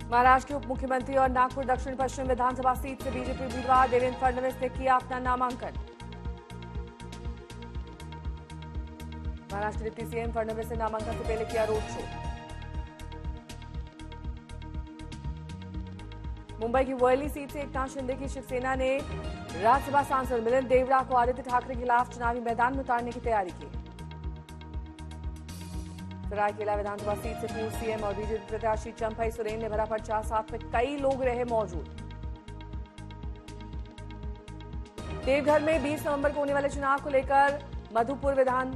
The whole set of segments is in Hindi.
महाराष्ट्र के उप मुख्यमंत्री और नागपुर दक्षिण पश्चिम विधानसभा सीट से बीजेपी उम्मीदवार देवेंद्र फडणवीस ने किया अपना नामांकन। महाराष्ट्र के डिप्टी सीएम फडणवीस ने नामांकन से पहले किया रोड शो। मुंबई की वर्ली सीट से एकनाथ शिंदे की शिवसेना ने राज्यसभा सांसद मिलिंद देवड़ा को आदित्य ठाकरे के खिलाफ चुनावी मैदान में उतारने की तैयारी की। सरायकेला विधानसभा सीट से पूर्व सीएम और बीजेपी प्रत्याशी चंपई सोरेन ने भरा पर्चा, साथ में कई लोग रहे मौजूद। देवघर में 20 नवंबर को होने वाले चुनाव को लेकर मधुपुर विधान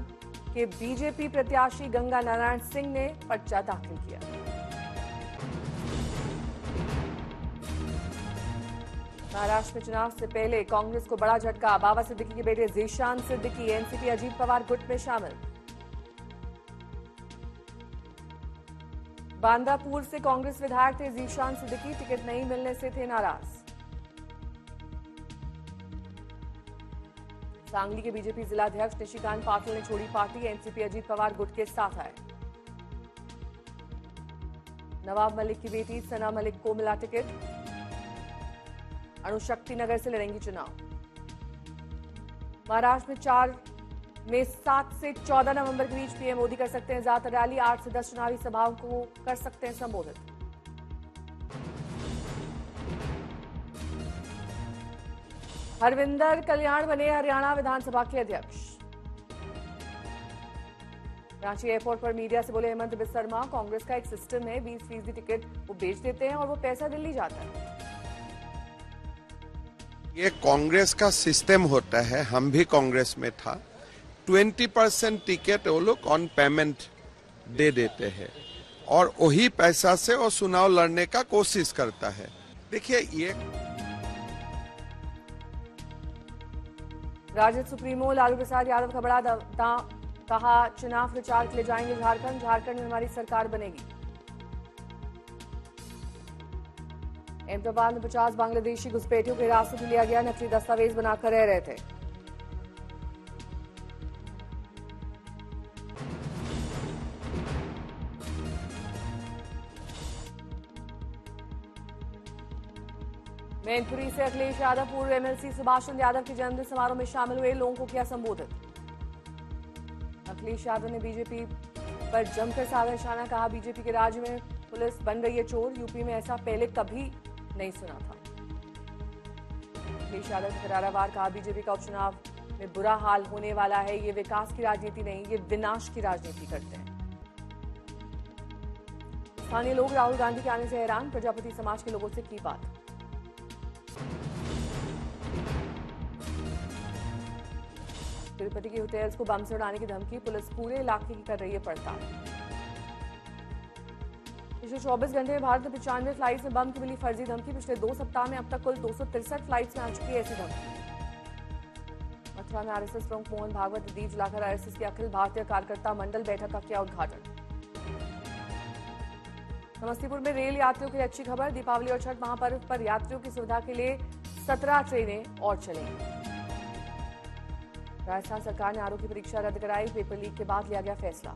के बीजेपी प्रत्याशी गंगा नारायण सिंह ने पर्चा दाखिल किया। महाराष्ट्र में चुनाव से पहले कांग्रेस को बड़ा झटका, बाबा सिद्दीकी के बेटे जीशान सिद्दीकी एनसीपी अजीत पवार गुट में शामिल। बांदापुर से कांग्रेस विधायक थे जीशान सिद्दीकी, टिकट नहीं मिलने से थे नाराज। सांगली के बीजेपी जिलाध्यक्ष निशिकांत पाटिल ने छोड़ी पार्टी, एनसीपी अजीत पवार गुट के साथ आए। नवाब मलिक की बेटी सना मलिक को मिला टिकट, अणुशक्ति नगर से लड़ेंगी चुनाव। महाराष्ट्र में 7 से 14 नवंबर के बीच पीएम मोदी कर सकते हैं ज्यादा रैली, 8 से 10 चुनावी सभाओं को कर सकते हैं संबोधित। हरविंदर कल्याण बने हरियाणा विधानसभा के अध्यक्ष। रांची एयरपोर्ट पर मीडिया से बोले हेमंत बिस्वा, कांग्रेस का एक सिस्टम है, 20% टिकट वो बेच देते हैं और वो पैसा दिल्ली जाता है। ये कांग्रेस का सिस्टम होता है, हम भी कांग्रेस में था। 20% टिकट वो लोग ऑन पेमेंट दे देते हैं और वही पैसा से वो चुनाव लड़ने का कोशिश करता है। देखिए ये राजद सुप्रीमो लालू प्रसाद यादव का बड़ा दावा, कहा चुनाव प्रचार के लिए जाएंगे झारखंड, झारखंड में हमारी सरकार बनेगी। अहमदाबाद में 50 बांग्लादेशी घुसपैठियों को हिरासत में लिया गया, नकली दस्तावेज बनाकर रह रहे थे। मैनपुरी से अखिलेश यादव पूर्व एमएलसी सुभाष चंद्र यादव के जन्मदिन समारोह में शामिल हुए, लोगों को किया संबोधित। अखिलेश यादव ने बीजेपी पर जमकर साधा निशाना, कहा बीजेपी के राज में पुलिस बन रही है चोर, यूपी में ऐसा पहले कभी नहीं सुना था। अखिलेश यादव ने करारा वार कहा बीजेपी का उपचुनाव में बुरा हाल होने वाला है, ये विकास की राजनीति नहीं, ये विनाश की राजनीति करते हैं। स्थानीय लोग राहुल गांधी के आने से हैरान, प्रजापति समाज के लोगों से की बात। तिरुपति के होटल्स को बम से उड़ाने की धमकी, पुलिस पूरे इलाके की कर रही है पड़ताल। पिछले 24 घंटे में भारत में 95 फ्लाइट्स में बम की मिली फर्जी धमकी, पिछले 2 सप्ताह में अब तक कुल 263 फ्लाइट्स में आ चुकी है ऐसी धमकी। मथुरा में आरएसएस प्रमुख मोहन भागवत ने दीप जलाकर आरएसएस की अखिल भारतीय कार्यकर्ता मंडल बैठक का किया उद्घाटन। समस्तीपुर में रेल यात्रियों की अच्छी खबर, दीपावली और छठ महापर्व पर यात्रियों की सुविधा के लिए 17 ट्रेनें और चलेंगी। राजस्थान सरकार ने आरओ की परीक्षा रद्द कराई, पेपर लीक के बाद लिया गया फैसला।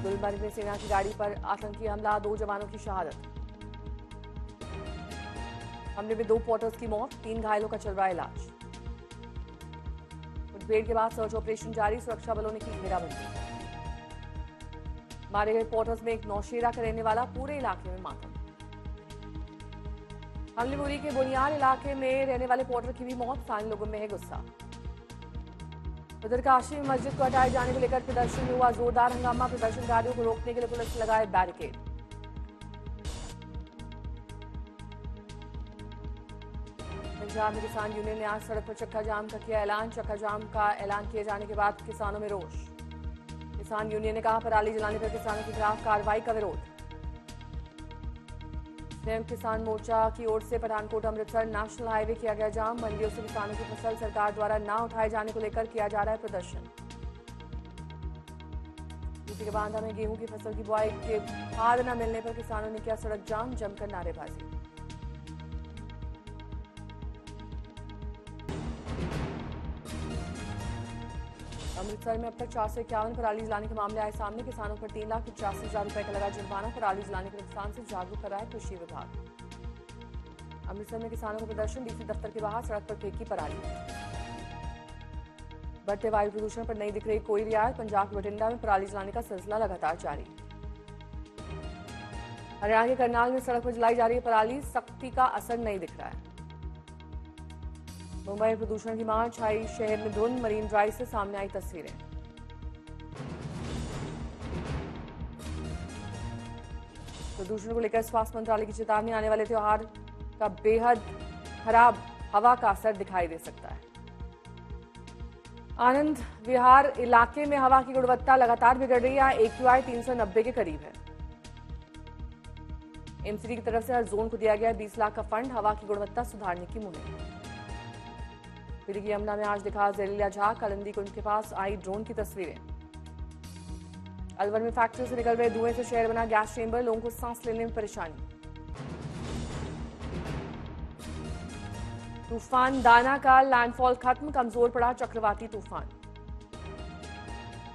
गुलमर्ग में सेना की गाड़ी पर आतंकी हमला, 2 जवानों की शहादत। हमले में 2 पोर्टर्स की मौत, 3 घायलों का चल रहा इलाज। मुठभेड़ के बाद सर्च ऑपरेशन जारी, सुरक्षा बलों ने की घेराबंदी। मारे गए पोर्टर्स में एक नौशेरा का रहने वाला, पूरे इलाके में मातम। हमलेपुरी के बुनियाद इलाके में रहने वाले पोर्टर की भी मौत, स्थानीय लोगों में है गुस्सा। उधर काशी में मस्जिद को हटाए जाने को लेकर प्रदर्शन में हुआ जोरदार हंगामा, प्रदर्शनकारियों को रोकने के लिए पुलिस लगाए बैरिकेड। पंजाब में किसान यूनियन ने आज सड़क पर चक्का जाम का किया ऐलान, चक्का जाम का ऐलान किए जाने के बाद किसानों में रोष। किसान यूनियन ने कहा पराली जलाने पर किसानों के खिलाफ कार्रवाई का विरोध। संयुक्त किसान मोर्चा की ओर से पठानकोट अमृतसर नेशनल हाईवे किया गया जाम, मंडियों से किसानों की फसल सरकार द्वारा ना उठाए जाने को लेकर किया जा रहा है प्रदर्शन। यूपी के बांदा में गेहूं की फसल की बुआई के खाद न मिलने पर किसानों ने किया सड़क जाम, जमकर नारेबाजी। अमृतसर में अब तक 451 पराली जलाने के मामले आए सामने। किसानों पर 3,85,000 रुपए का लगा जुर्माना। पराली जलाने के नुकसान से जागरूक कराए कृषि विभाग। अमृतसर में किसानों का प्रदर्शन, डीसी दफ्तर के बाहर सड़क पर फेंकी पराली। बढ़ते वायु प्रदूषण पर नहीं दिख रही कोई रियायत। पंजाब के बठिंडा में पराली जलाने का सिलसिला लगातार जारी। हरियाणा के करनाल में सड़क पर जलाई जा रही है पराली, सख्ती का असर नहीं दिख रहा है। मुंबई में प्रदूषण की मार, छाई शहर में धुंध। मरीन ड्राइव से सामने आई तस्वीरें। प्रदूषण को लेकर स्वास्थ्य मंत्रालय की चेतावनी, आने वाले त्योहार का बेहद खराब हवा का असर दिखाई दे सकता है। आनंद विहार इलाके में हवा की गुणवत्ता लगातार बिगड़ रही है। AQI 390 के करीब है। MCD की तरफ से हर जोन को दिया गया 20 लाख का फंड, हवा की गुणवत्ता सुधारने की मुहिम। पीली यमुना में आज दिखा जहरीला झाग, कलंदी कुंड के पास आई ड्रोन की तस्वीरें। अलवर में फैक्ट्री से निकल रहे धुएं से शहर बना गैस चेंबर, लोगों को सांस लेने में परेशानी। तूफान दाना का लैंडफॉल खत्म, कमजोर पड़ा चक्रवाती तूफान।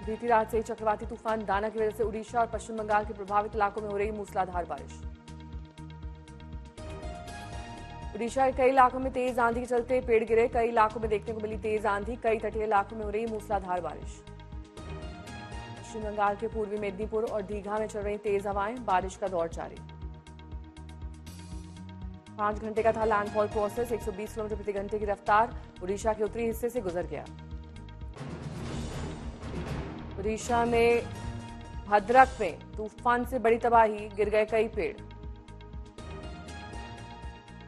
बीती रात से ही चक्रवाती तूफान दाना की वजह से उड़ीसा और पश्चिम बंगाल के प्रभावित इलाकों में हो रही मूसलाधार बारिश। उड़ीसा के कई इलाकों में तेज आंधी के चलते पेड़ गिरे, कई इलाकों में देखने को मिली तेज आंधी, कई तटीय इलाकों में हो रही मूसलाधार बारिश। पश्चिम बंगाल के पूर्वी मेदिनीपुर और दीघा में चल रही तेज हवाएं, बारिश का दौर जारी। 5 घंटे का था लैंडफॉल प्रोसेस, 120 किलोमीटर प्रति घंटे की रफ्तार उड़ीसा के उत्तरी हिस्से से गुजर गया। उड़ीसा में भद्रक में तूफान से बड़ी तबाही, गिर गए कई पेड़।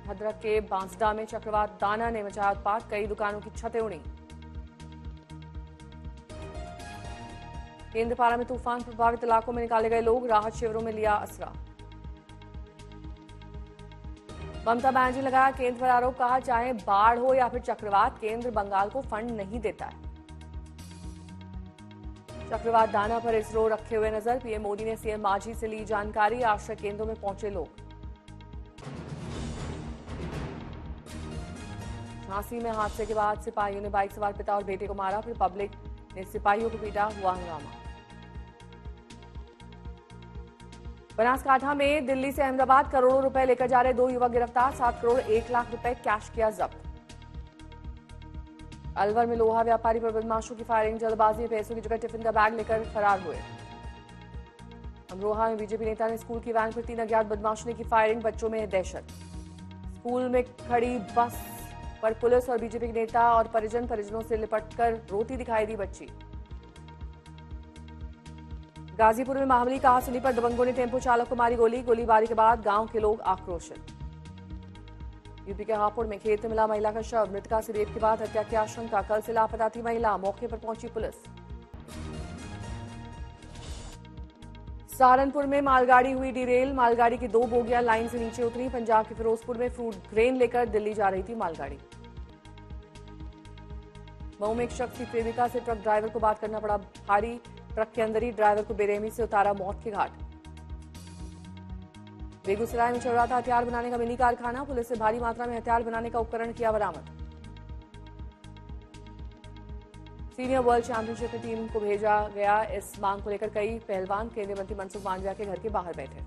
भद्रक के बांसडा में चक्रवात दाना ने मचाया उत्पात, कई दुकानों की छतें उड़ी। केंद्रपारा में तूफान प्रभावित इलाकों में निकाले गए लोग, राहत शिविरों में लिया आसरा। ममता बनर्जी लगाया केंद्र पर आरोप, कहा चाहे बाढ़ हो या फिर चक्रवात, केंद्र बंगाल को फंड नहीं देता है। चक्रवात दाना पर इसरो रखे हुए नजर, पीएम मोदी ने सीएम मांझी से ली जानकारी, आश्रय केंद्रों में पहुंचे लोग। झांसी में हादसे के बाद सिपाहियों ने बाइक सवार पिता और बेटे को मारा, फिर पब्लिक ने सिपाहियों को पीटा, हुआ हंगामा। बनासकांठा में दिल्ली से अहमदाबाद करोड़ों रुपए लेकर जा रहे 2 युवक गिरफ्तार, 7 करोड़ 1 लाख रुपए कैश किया जब्त। अलवर में लोहा व्यापारी पर बदमाशों की फायरिंग, जल्दबाजी में पैसों की जगह टिफिन का बैग लेकर फरार हुए। अमरोहा में बीजेपी नेता ने स्कूल की वैन पर 3 अज्ञात बदमाशों ने की फायरिंग, बच्चों में दहशत। स्कूल में खड़ी बस पर पुलिस और बीजेपी के नेता और परिजनों से लिपटकर रोती दिखाई दी बच्ची। गाजीपुर में महाबली कहासुनी पर दबंगों ने टेम्पो चालक को मारी गोली, गोलीबारी के बाद गांव के लोग आक्रोशित। यूपी के हापुड़ में खेत में मिला महिला का शव, मृतका से रेप के बाद हत्या की आशंका, कल से लापता थी महिला, मौके पर पहुंची पुलिस। सहारनपुर में मालगाड़ी हुई डिरेल, मालगाड़ी की 2 बोगियां लाइन से नीचे उतरी। पंजाब के फिरोजपुर में फ्रूट ग्रेन लेकर दिल्ली जा रही थी मालगाड़ी। मऊ में एक शख्स की प्रेमिका से ट्रक ड्राइवर को बात करना पड़ा भारी, ट्रक के अंदर ही ड्राइवर को बेरहमी से उतारा मौत के घाट। बेगूसराय में चल रहा था हथियार बनाने का मिनी कारखाना, पुलिस से भारी मात्रा में हथियार बनाने का उपकरण किया बरामद। सीनियर वर्ल्ड चैंपियनशिप में टीम को भेजा गया, इस मांग को लेकर कई पहलवान केंद्रीय मंत्री मनसुख मांडविया के घर के बाहर बैठे।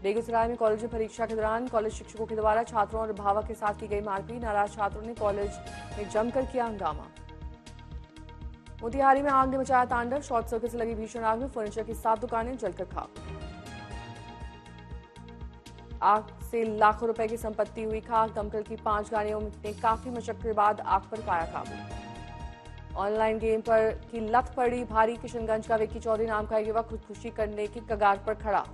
बेगूसराय में कॉलेज में परीक्षा के दौरान कॉलेज शिक्षकों के द्वारा छात्रों और अभिभावक के साथ की गई मारपीट, नाराज छात्रों ने कॉलेज में जमकर किया हंगामा। मोतिहारी में आग ने मचाया तांडव, शॉर्ट सर्किट से लगी भीषण आग में फर्नीचर की 7 दुकानें जलकर खाक। आग से लाखों रुपए की संपत्ति हुई खाक, दमकल की 5 गाड़ियों ने काफी मशक्कत के बाद आग पर पाया काबू। ऑनलाइन गेम पर की लत पड़ी भारी, किशनगंज का विक्की चौधरी नाम का युवक खुदकुशी करने की कगार पर खड़ा।